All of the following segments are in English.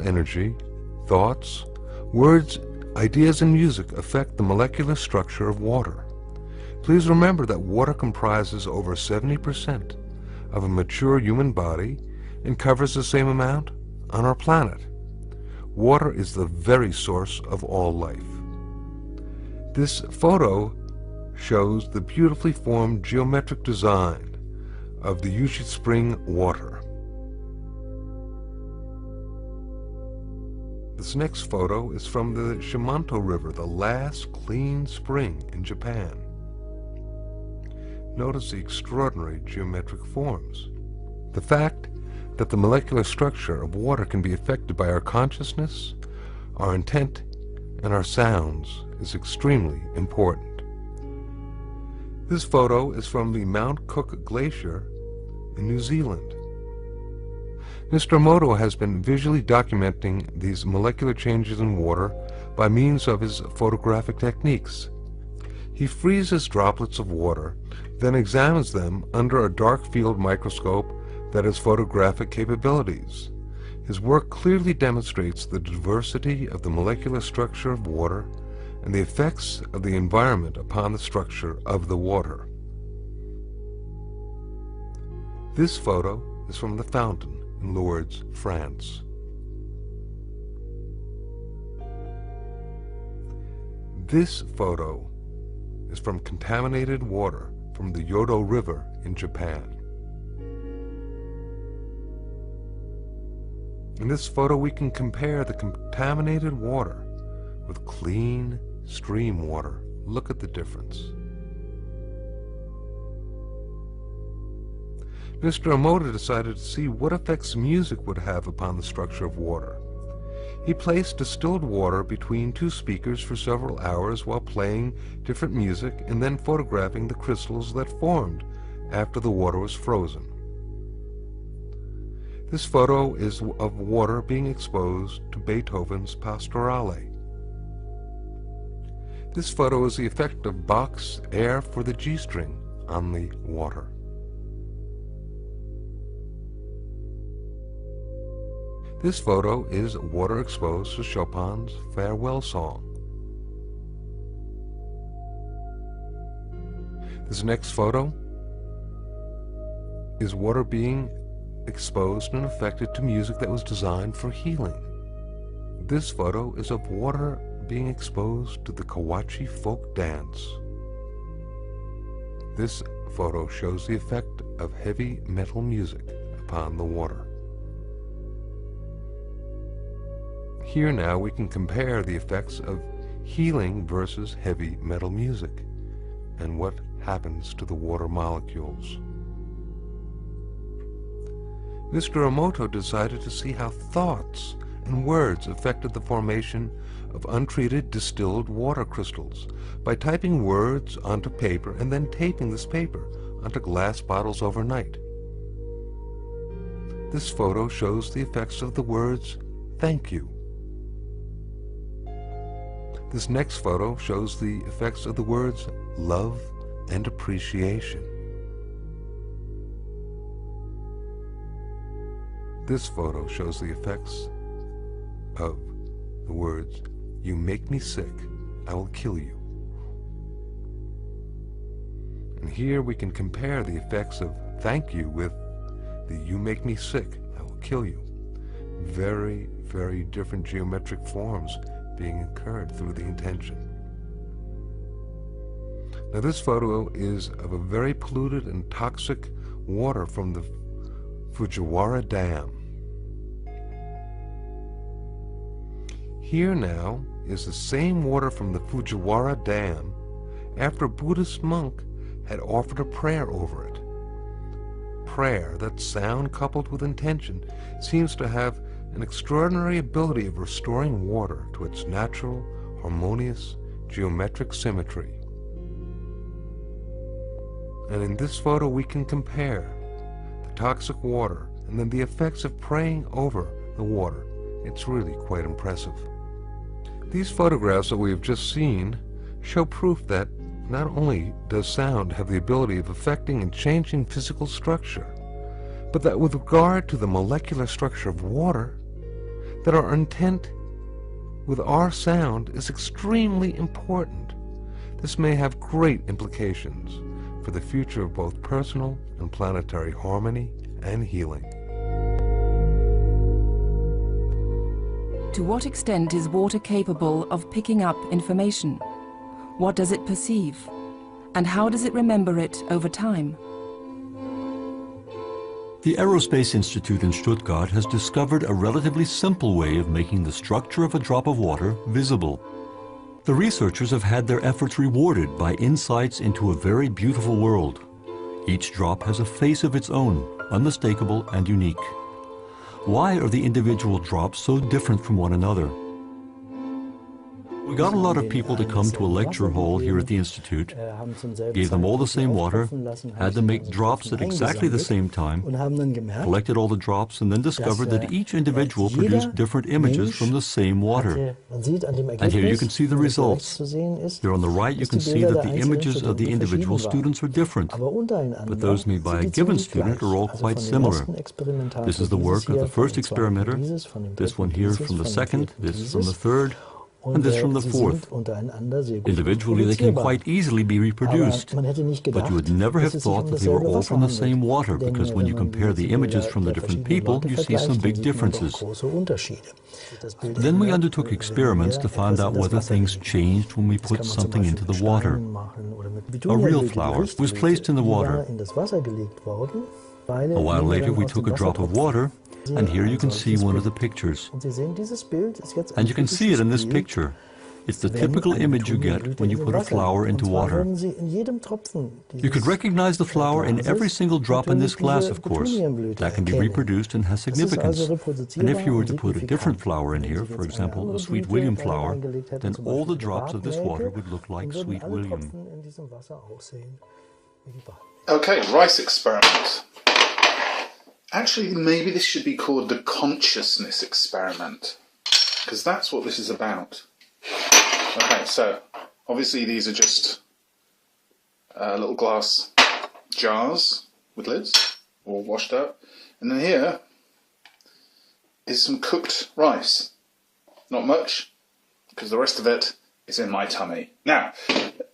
energy, thoughts, words, ideas, and music affect the molecular structure of water. Please remember that water comprises over 70% of a mature human body and covers the same amount on our planet. Water is the very source of all life. This photo shows the beautifully formed geometric design of the Yushi Spring water. This next photo is from the Shimanto River, the last clean spring in Japan. Notice the extraordinary geometric forms. The fact that the molecular structure of water can be affected by our consciousness, our intent, and our sounds is extremely important. This photo is from the Mount Cook Glacier in New Zealand. Mr. Emoto has been visually documenting these molecular changes in water by means of his photographic techniques. He freezes droplets of water, then examines them under a dark field microscope that has photographic capabilities. His work clearly demonstrates the diversity of the molecular structure of water and the effects of the environment upon the structure of the water. This photo is from the fountain in Lourdes, France. This photo is from contaminated water from the Yodo River in Japan. In this photo we can compare the contaminated water with clean stream water. Look at the difference. Mr. Emoto decided to see what effects music would have upon the structure of water. He placed distilled water between two speakers for several hours while playing different music and then photographing the crystals that formed after the water was frozen. This photo is of water being exposed to Beethoven's Pastorale. This photo is the effect of Bach's Air for the G-string on the water. This photo is water exposed to Chopin's Farewell Song. This next photo is water being exposed and affected to music that was designed for healing. This photo is of water being exposed to the Kawachi folk dance. This photo shows the effect of heavy metal music upon the water. Here now we can compare the effects of healing versus heavy metal music and what happens to the water molecules. Mr. Emoto decided to see how thoughts and words affected the formation of untreated distilled water crystals by typing words onto paper and then taping this paper onto glass bottles overnight. This photo shows the effects of the words, "Thank you." This next photo shows the effects of the words love and appreciation. This photo shows the effects of the words, "You make me sick, I will kill you." And here we can compare the effects of thank you with the "you make me sick, I will kill you." Very, very different geometric forms being incurred through the intention. Now this photo is of a very polluted and toxic water from the Fujiwara Dam. Here now is the same water from the Fujiwara Dam after a Buddhist monk had offered a prayer over it. Prayer, that sound coupled with intention, seems to have an extraordinary ability of restoring water to its natural, harmonious, geometric symmetry. And in this photo we can compare the toxic water and then the effects of praying over the water. It's really quite impressive. These photographs that we have just seen show proof that not only does sound have the ability of affecting and changing physical structure, but that with regard to the molecular structure of water, that our intent with our sound is extremely important. This may have great implications for the future of both personal and planetary harmony and healing. To what extent is water capable of picking up information? What does it perceive? And how does it remember it over time? The Aerospace Institute in Stuttgart has discovered a relatively simple way of making the structure of a drop of water visible. The researchers have had their efforts rewarded by insights into a very beautiful world. Each drop has a face of its own, unmistakable and unique. Why are the individual drops so different from one another? We got a lot of people to come to a lecture hall here at the Institute, gave them all the same water, had them make drops at exactly the same time, collected all the drops, and then discovered that each individual produced different images from the same water. And here you can see the results. Here on the right you can see that the images of the individual students are different, but those made by a given student are all quite similar. This is the work of the first experimenter, this one here from the second, this from the third, and this from the fourth. Individually they can quite easily be reproduced, but you would never have thought that they were all from the same water, because when you compare the images from the different people, you see some big differences. Then we undertook experiments to find out whether things changed when we put something into the water. A real flower was placed in the water. A while later we took a drop of water, and here you can see one of the pictures. And you can see it in this picture. It's the typical image you get when you put a flower into water. You could recognize the flower in every single drop in this glass, of course. That can be reproduced and has significance. And if you were to put a different flower in here, for example, a Sweet William flower, then all the drops of this water would look like Sweet William. Okay, rice experiment. Actually, maybe this should be called the consciousness experiment, because that's what this is about. Okay, so obviously these are just little glass jars with lids, all washed up. And then here is some cooked rice. Not much, because the rest of it is in my tummy. Now,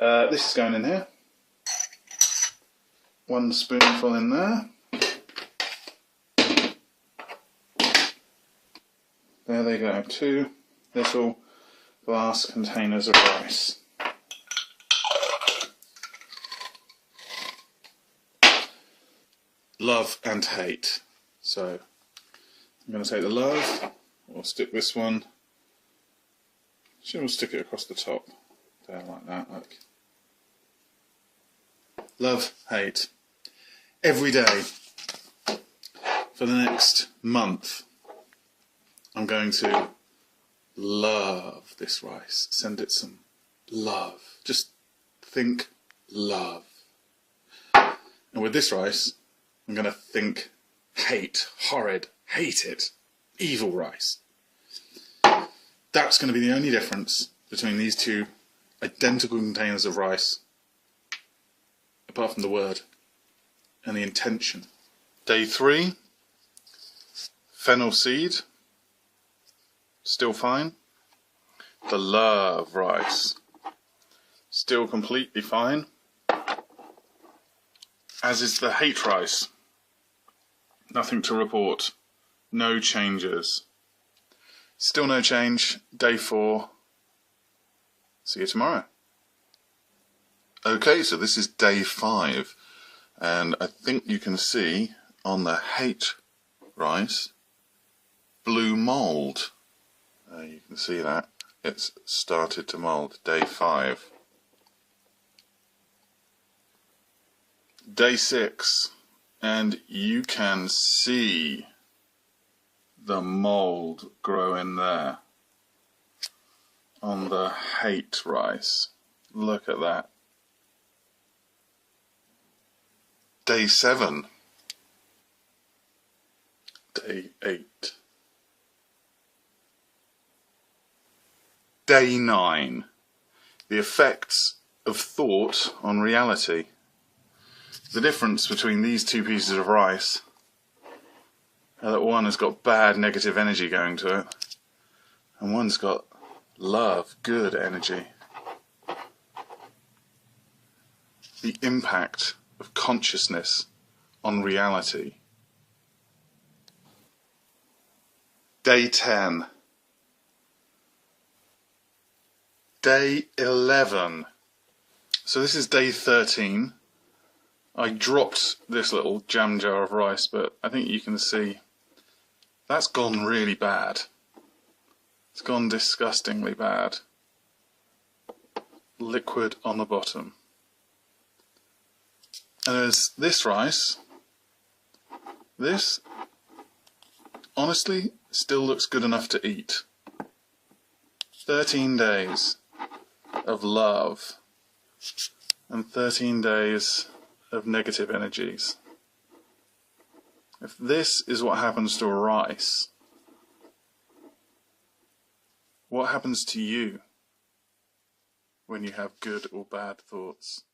this is going in here. 1 spoonful in there. There they go, 2 little glass containers of rice. Love and hate. So I'm going to take the love, we'll stick this one, we'll stick it across the top, there like that, look. Love, hate. Every day for the next month I'm going to love this rice, send it some love, just think love. And with this rice I'm going to think hate, horrid, hate it, evil rice. That's going to be the only difference between these two identical containers of rice, apart from the word and the intention. Day 3, fennel seed, still fine. The love rice, still completely fine. As is the hate rice. Nothing to report. No changes. Still no change. Day 4. See you tomorrow. Okay, so this is day 5. And I think you can see on the hate rice, blue mould. You can see that. It's started to mould. Day 5. Day 6. And you can see the mould grow in there on the hate rice. Look at that. Day 7. Day 8. Day 9. The effects of thought on reality. The difference between these two pieces of rice, that one has got bad negative energy going to it, And one's got love, good energy. The impact of consciousness on reality. Day 10. Day 11. So this is day 13. I dropped this little jam jar of rice, but I think you can see that's gone really bad. It's gone disgustingly bad. Liquid on the bottom. And there's this rice. This, honestly, still looks good enough to eat. 13 days of love and 13 days of negative energies. If this is what happens to a rice, what happens to you when you have good or bad thoughts?